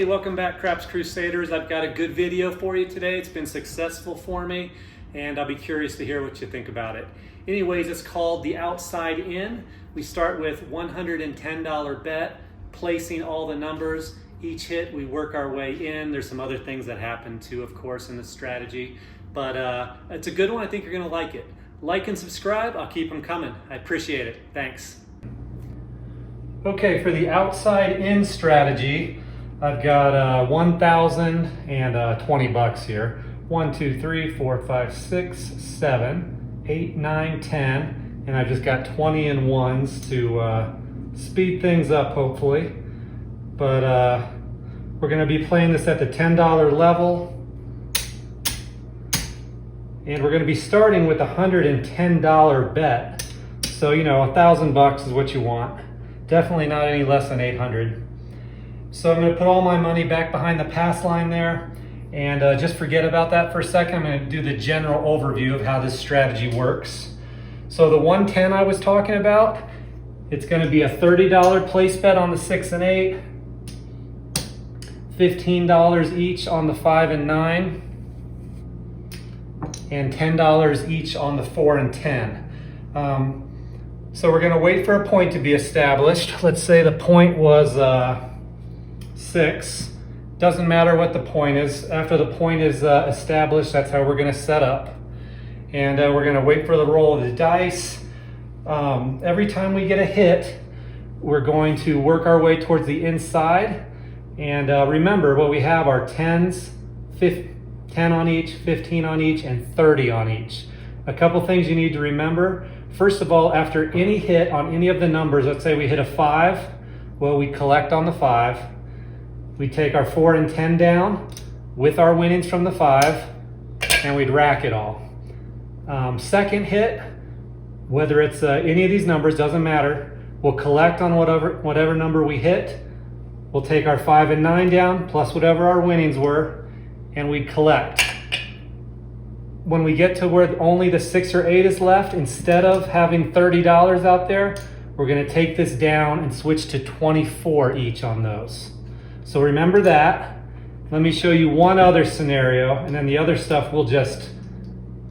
Hey, welcome back, Craps Crusaders. I've got a good video for you today. It's been successful for me, and I'll be curious to hear what you think about it. Anyways, it's called the outside in. We start with $110 bet, placing all the numbers. Each hit, we work our way in. There's some other things that happen too, of course, in this strategy. But it's a good one. I think you're gonna like it. Like and subscribe. I'll keep them coming. I appreciate it. Thanks. Okay, for the outside in strategy, I've got 1,020 bucks here. 1, 2, 3, 4, 5, 6, 7, 8, 9, 10, and I've just got 20 in ones to speed things up, hopefully. But we're going to be playing this at the $10 level, and we're going to be starting with a $110 bet. So you know, 1,000 bucks is what you want. Definitely not any less than 800. So I'm going to put all my money back behind the pass line there, and just forget about that for a second. I'm going to do the general overview of how this strategy works. So the 110 I was talking about, it's going to be a $30 place bet on the 6 and 8, $15 each on the 5 and 9, and $10 each on the 4 and 10. So we're going to wait for a point to be established. Let's say the point was 6. Doesn't matter what the point is. After the point is established, that's how we're going to set up. And we're going to wait for the roll of the dice. Every time we get a hit, we're going to work our way towards the inside. And remember, what we have are 10s, 10 on each, 15 on each, and 30 on each. A couple things you need to remember. First of all, after any hit on any of the numbers, let's say we hit a 5, well, we collect on the 5. We take our 4 and 10 down with our winnings from the 5, and we'd rack it all. Second hit, whether it's any of these numbers, doesn't matter. We'll collect on whatever number we hit. We'll take our 5 and 9 down, plus whatever our winnings were, and we'd collect. When we get to where only the 6 or 8 is left, instead of having $30 out there, we're going to take this down and switch to 24 each on those. So remember that. Let me show you one other scenario, and then the other stuff we'll just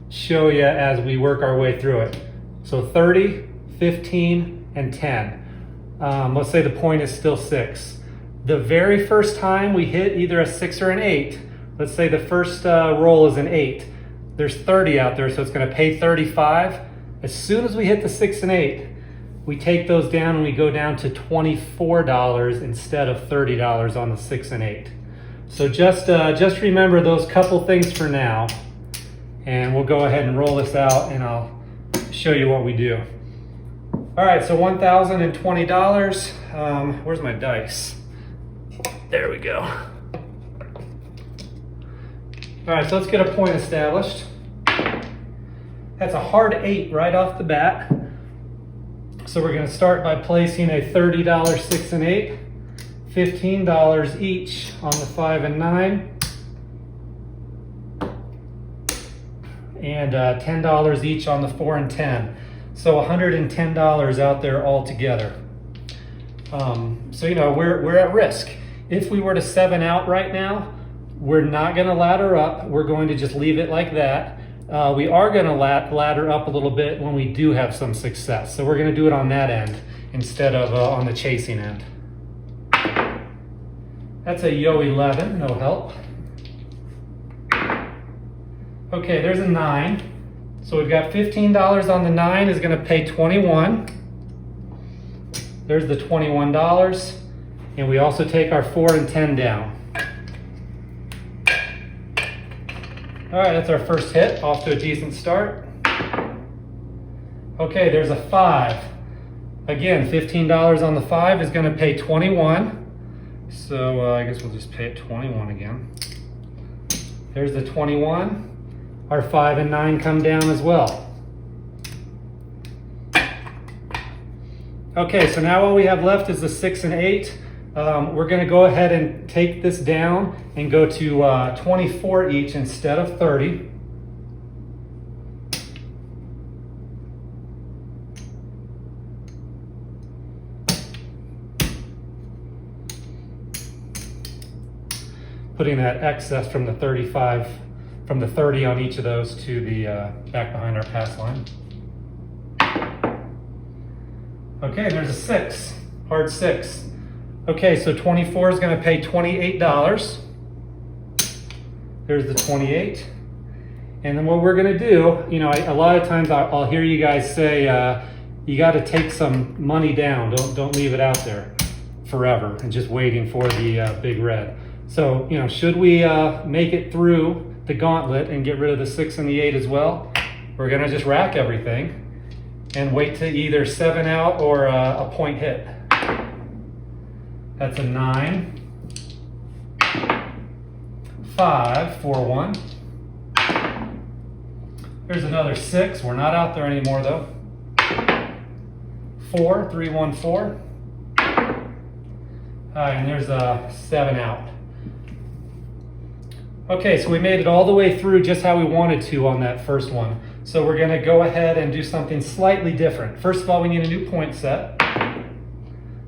show you as we work our way through it. So 30, 15, and 10. Let's say the point is still 6. The very first time we hit either a 6 or an 8, let's say the first roll is an 8. There's 30 out there, so it's going to pay 35. As soon as we hit the 6 and 8, we take those down and we go down to $24 instead of $30 on the 6 and 8. So just remember those couple things for now, and we'll go ahead and roll this out, and I'll show you what we do. All right, so $1,020. Where's my dice? There we go. All right, so let's get a point established. That's a hard 8 right off the bat. So we're going to start by placing a $30 6 and 8, $15 each on the 5 and 9, and $10 each on the 4 and 10. So $110 out there altogether. So you know, we're at risk. If we were to 7 out right now, we're not going to ladder up. We're going to just leave it like that. We are going to ladder up a little bit when we do have some success. So we're going to do it on that end instead of on the chasing end. That's a yo 11, no help. Okay, there's a 9. So we've got $15 on the 9 is going to pay 21. There's the $21. And we also take our 4 and 10 down. All right, that's our first hit, off to a decent start. Okay, there's a 5. Again, $15 on the 5 is going to pay 21. So I guess we'll just pay it 21 again. There's the 21. Our 5 and 9 come down as well. Okay, so now all we have left is the 6 and 8. We're going to go ahead and take this down and go to 24 each instead of 30. putting that excess from the 35, from the 30 on each of those to the back behind our pass line. Okay, there's a 6, hard 6. Okay, so 24 is going to pay $28. There's the 28. And then what we're going to do, you know, a lot of times I'll hear you guys say, you got to take some money down. Don't leave it out there forever and just waiting for the big red. So, you know, should we make it through the gauntlet and get rid of the 6 and the 8 as well, we're going to just rack everything and wait to either 7 out or a point hit. That's a 9, 5, 4, 1. There's another 6. We're not out there anymore though. 4, 3, 1, 4. All right, and there's a 7 out. Okay, so we made it all the way through just how we wanted to on that first one. So we're gonna go ahead and do something slightly different. First of all, we need a new point set.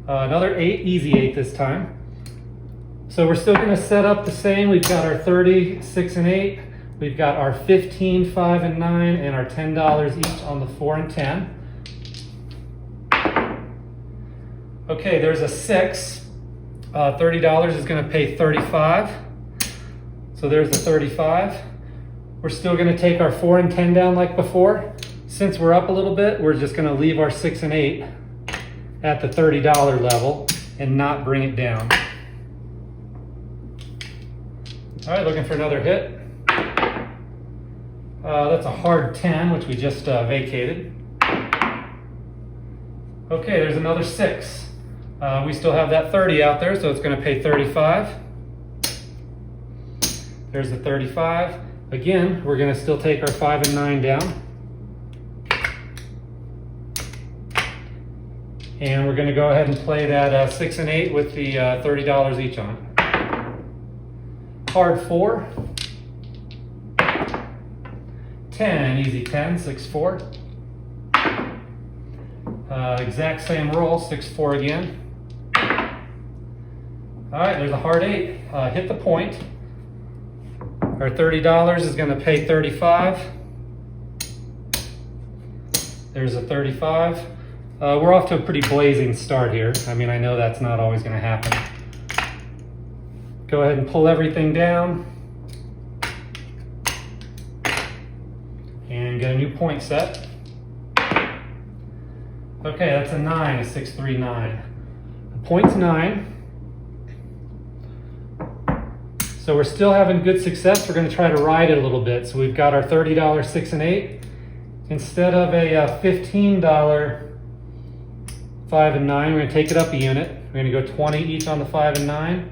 Another 8, easy 8 this time. So we're still gonna set up the same. We've got our 30, 6 and 8. We've got our 15, 5 and 9, and our $10 each on the 4 and 10. Okay, there's a 6. $30 is gonna pay 35. So there's the 35. We're still gonna take our 4 and 10 down like before. Since we're up a little bit, we're just gonna leave our 6 and 8 at the $30 level and not bring it down. All right, looking for another hit. That's a hard 10, which we just vacated. Okay, there's another 6. We still have that 30 out there, so it's gonna pay 35. There's the 35. Again, we're gonna still take our 5 and 9 down. And we're gonna go ahead and play that 6 and 8 with the $30 each on it. Hard 4. 10, easy 10, 6, 4. Exact same roll, 6, 4 again. All right, there's a hard 8. Hit the point. Our $30 is gonna pay 35. There's a 35. We're off to a pretty blazing start here. I mean, I know that's not always gonna happen. Go ahead and pull everything down. And get a new point set. Okay, that's a 9, a 6, 3, 9. The point's 9. So we're still having good success. We're gonna try to ride it a little bit. So we've got our $30 6 and 8. Instead of a $15 5 and 9, we're gonna take it up a unit. We're gonna go 20 each on the 5 and 9.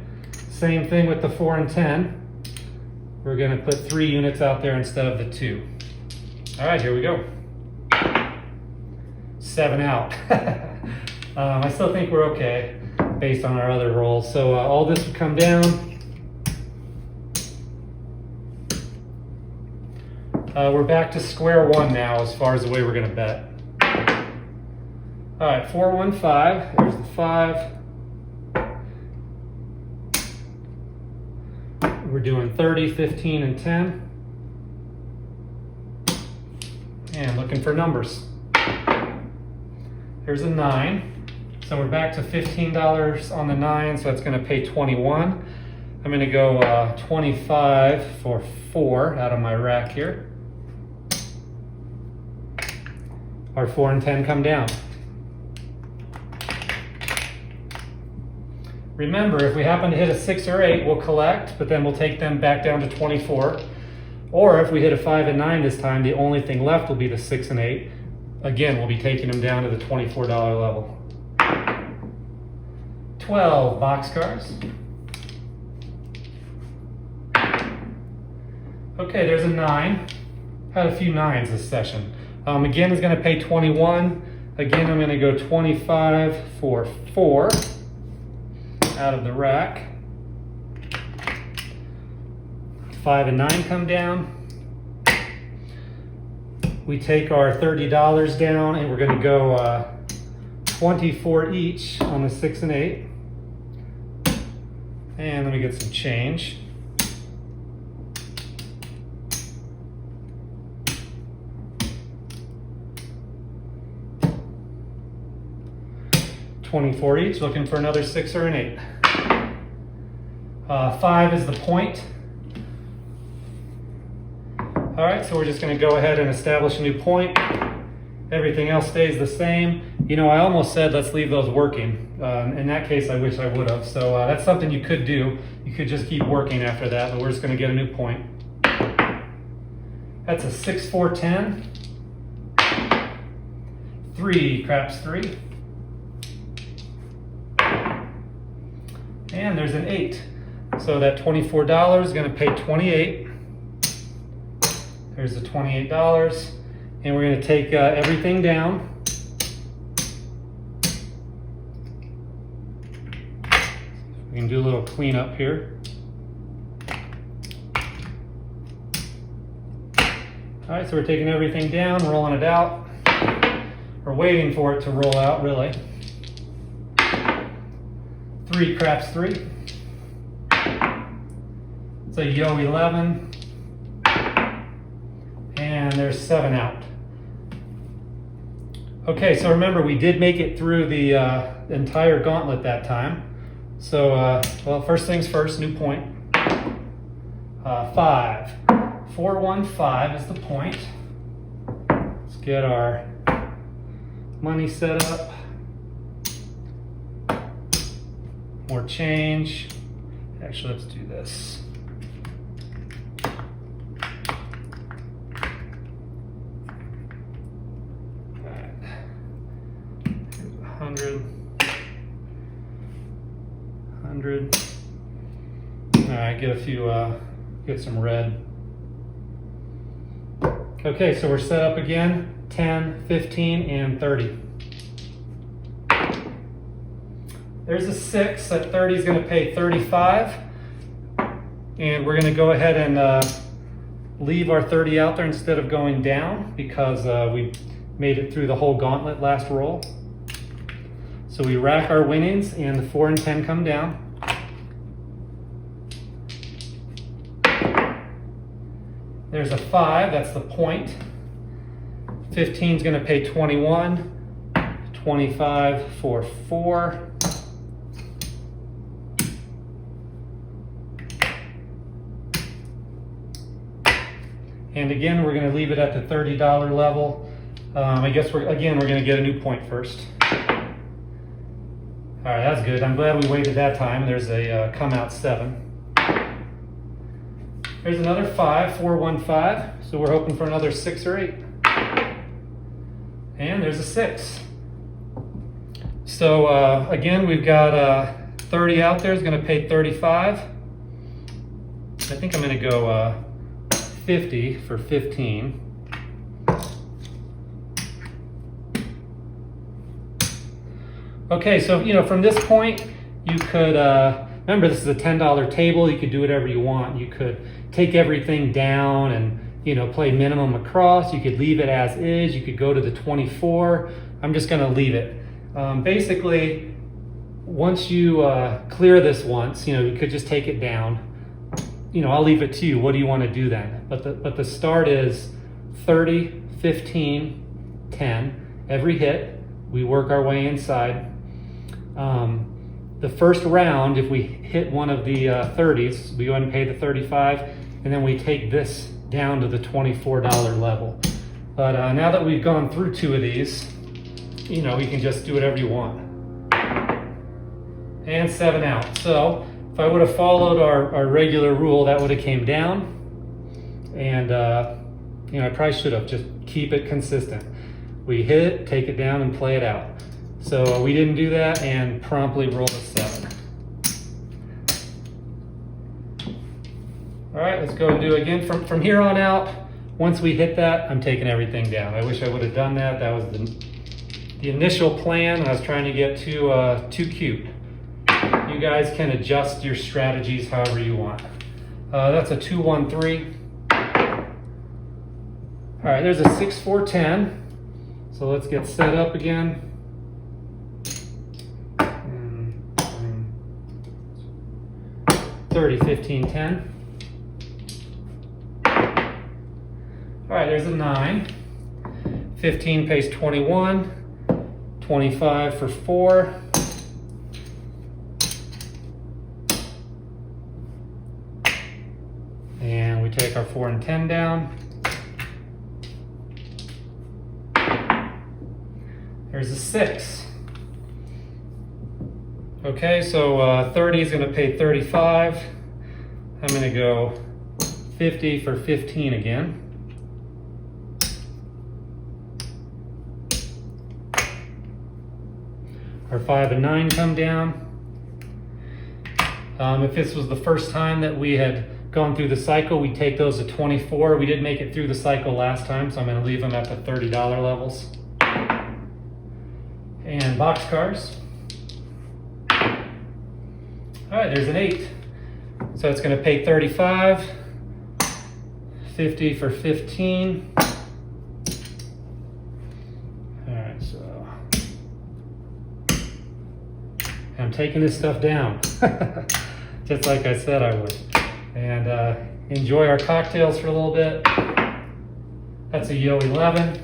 Same thing with the 4 and 10. We're gonna put 3 units out there instead of the 2. All right, here we go. 7 out. I still think we're okay based on our other rolls. So all this would come down. We're back to square one now as far as the way we're gonna bet. All right, 4, 1, 5. There's the 5. We're doing 30, 15, and 10. And looking for numbers. Here's a 9. So we're back to $15 on the 9, so that's gonna pay 21. I'm gonna go 25 for 4 out of my rack here. Our 4 and 10 come down. Remember, if we happen to hit a 6 or 8, we'll collect, but then we'll take them back down to 24. Or if we hit a 5 and 9 this time, the only thing left will be the 6 and 8. Again, we'll be taking them down to the $24 level. 12 boxcars. Okay, there's a 9. Had a few 9s this session. Again, is going to pay 21. Again, I'm going to go 25 for 4 out of the rack. 5 and 9 come down. We take our $30 down and we're going to go 24 each on the 6 and 8. And let me get some change. 24 each, looking for another 6 or an 8. 5 is the point. All right, so we're just going to go ahead and establish a new point. Everything else stays the same. You know, I almost said let's leave those working. In that case, I wish I would have. So that's something you could do. You could just keep working after that, but we're just going to get a new point. That's a 6, 4, 10. 3 craps 3. And there's an 8. So that $24 is going to pay 28. There's the $28. And we're going to take everything down. We can do a little cleanup here. All right, so we're taking everything down, rolling it out. We're waiting for it to roll out, really. 3 craps 3. It's a yo 11. And there's 7 out. Okay, so remember we did make it through the entire gauntlet that time. So, well, first things first, new point. 5. 4, 1, 5 is the point. Let's get our money set up. More change. Actually, let's do this. All right. 100. 100. All right, get a few, get some red. Okay, so we're set up again. 10, 15, and 30. There's a 6. That 30 is going to pay 35. And we're going to go ahead and leave our 30 out there instead of going down because we made it through the whole gauntlet last roll. So we rack our winnings and the 4 and 10 come down. There's a 5, that's the point. 15 is going to pay 21. 25 for 4. And again, we're going to leave it at the $30 level. I guess we're going to get a new point first. All right, that's good. I'm glad we waited that time. There's a come out 7. There's another 5, 4, 1, 5. So we're hoping for another 6 or 8. And there's a 6. So again, we've got 30 out there is going to pay 35. I think I'm going to go 50 for 15. Okay, so you know, from this point, you could remember this is a $10 table. You could do whatever you want. You could take everything down and play minimum across. You could leave it as is. You could go to the 24. I'm just going to leave it. Basically, once you clear this once, you could just take it down. I'll leave it to you. What do you want to do then? But the start is 30, 15, 10. Every hit, we work our way inside. The first round, if we hit one of the 30s, we go ahead and pay the 35, and then we take this down to the $24 level. But now that we've gone through 2 of these, you can just do whatever you want. And 7 out. So if I would have followed our regular rule, that would have came down. And I probably should have just keep it consistent. We hit it, take it down, and play it out. So we didn't do that and promptly rolled a 7. All right, let's go and do it again. From here on out, once we hit that, I'm taking everything down. I wish I would have done that. That was the initial plan. I was trying to get too cute. You guys can adjust your strategies however you want. That's a 2, 1, 3. All right, there's a 6, 4, 10. So let's get set up again. 30, 15, 10. All right, there's a 9. 15 pays 21. 25 for 4. take our 4 and 10 down. There's a 6. Okay, so 30 is going to pay 35. I'm going to go 50 for 15 again. Our 5 and 9 come down. If this was the first time that we had gone through the cycle, we take those to 24. We did make it through the cycle last time, so I'm going to leave them at the $30 levels. And boxcars. All right, there's an 8. So it's going to pay 35, 50 for 15. All right, so I'm taking this stuff down, just like I said I would. And enjoy our cocktails for a little bit. That's a Yo 11.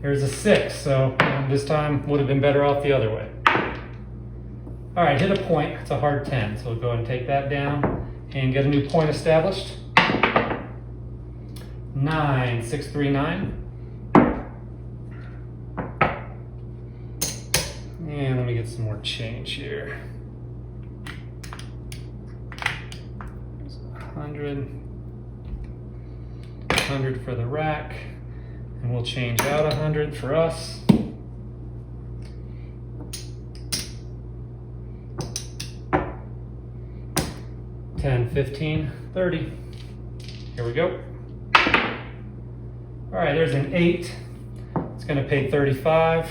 Here's a 6, so this time would have been better off the other way. All right, hit a point. It's a hard 10, so we'll go ahead and take that down and get a new point established. 9, 6, 3, 9. And let me get some more change here. There's 100. 100 for the rack. And we'll change out 100 for us. $10, $15, $30. Here we go. All right, there's an 8. It's going to pay 35.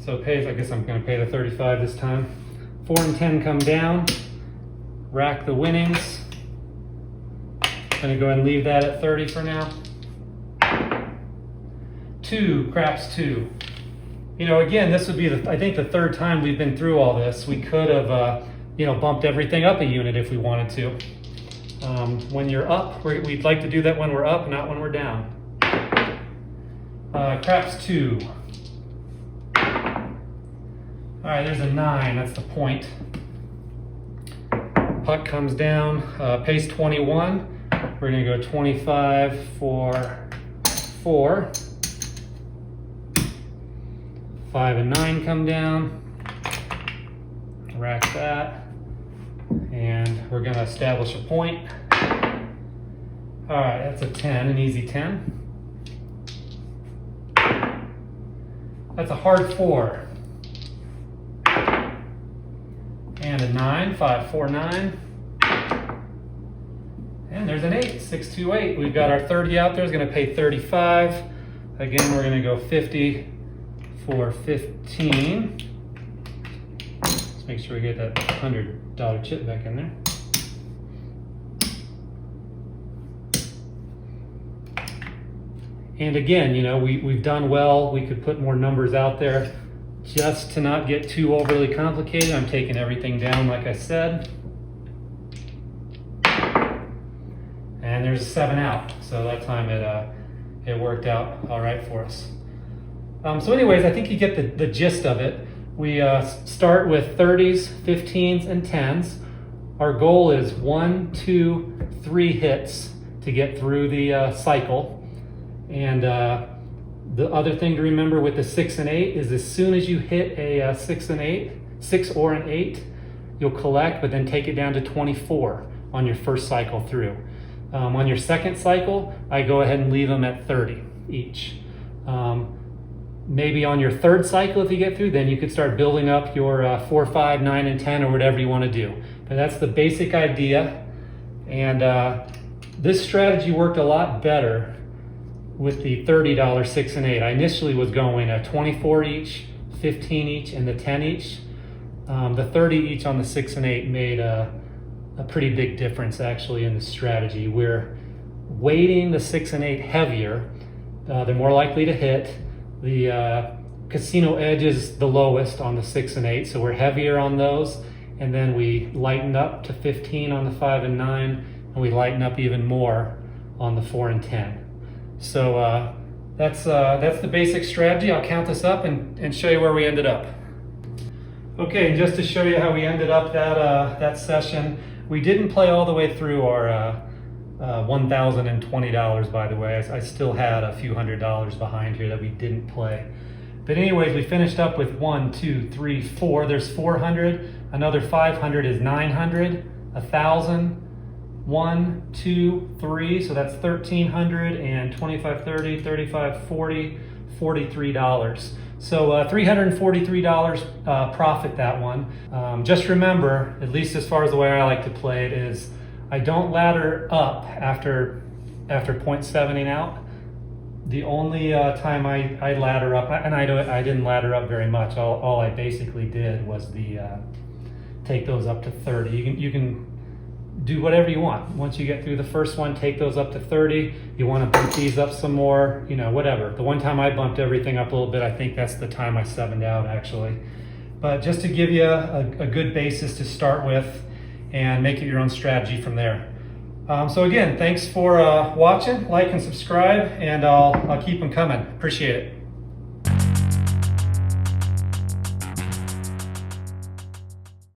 So it pays, I guess I'm going to pay the 35 this time. 4 and 10 come down. Rack the winnings. I'm going to go ahead and leave that at 30 for now. 2, craps 2. You know, again, this would be, I think, the third time we've been through all this. We could have, bumped everything up a unit if we wanted to. When you're up, we'd like to do that when we're up, not when we're down. Craps 2. All right, there's a 9. That's the point. Puck comes down. Pace 21. We're going to go 25 for 4. 5 and 9 come down. Rack that. And we're going to establish a point. All right, that's a 10, an easy 10. That's a hard 4. And a 9, 5, 4, 9. And there's an 8, 6, 2, 8. We've got our 30 out there. It's going to pay 35. Again, we're going to go 50 for 15. Let's make sure we get that $100 chip back in there. And again, we've done well. We could put more numbers out there. Just to not get too overly complicated, I'm taking everything down like I said. And there's a 7 out, so that time it worked out all right for us. So anyways, I think you get the gist of it. We start with 30s, 15s, and 10s. Our goal is 1, 2, 3 hits to get through the cycle. And the other thing to remember with the 6 and 8 is as soon as you hit a 6 and 8, 6 or an 8, you'll collect, but then take it down to 24 on your first cycle through. On your second cycle, I go ahead and leave them at 30 each. Maybe on your third cycle, if you get through, then you could start building up your 4, 5, 9, and 10, or whatever you want to do. But that's the basic idea. And this strategy worked a lot better with the $30 6 and 8. I initially was going 24 each, 15 each, and the 10 each. The 30 each on the 6 and 8 made a pretty big difference actually in the strategy. We're weighting the 6 and 8 heavier. They're more likely to hit. The casino edge is the lowest on the 6 and 8, so we're heavier on those. And then we lighten up to 15 on the 5 and 9, and we lighten up even more on the 4 and 10. So that's the basic strategy. I'll count this up and show you where we ended up. Okay, and just to show you how we ended up that session, we didn't play all the way through our $1,020, by the way. I still had a few $100s behind here that we didn't play. But anyways, we finished up with 1, 2, 3, 4. There's 400. Another 500 is 900. 1,000. 1, 2, 3. So that's 1,300 and 25, 30, 35, 40, $43. So $343 profit that one. Just remember, at least as far as the way I like to play it, is I don't ladder up after 0.7ing out. The only time I ladder up, and I didn't ladder up very much. All I basically did was take those up to 30. You can do whatever you want. Once you get through the first one, take those up to 30. You want to bump these up some more, whatever. The one time I bumped everything up a little bit, I think that's the time I 7'd out actually. But just to give you a good basis to start with and make it your own strategy from there. So again, thanks for watching, like and subscribe, and I'll keep them coming. Appreciate it.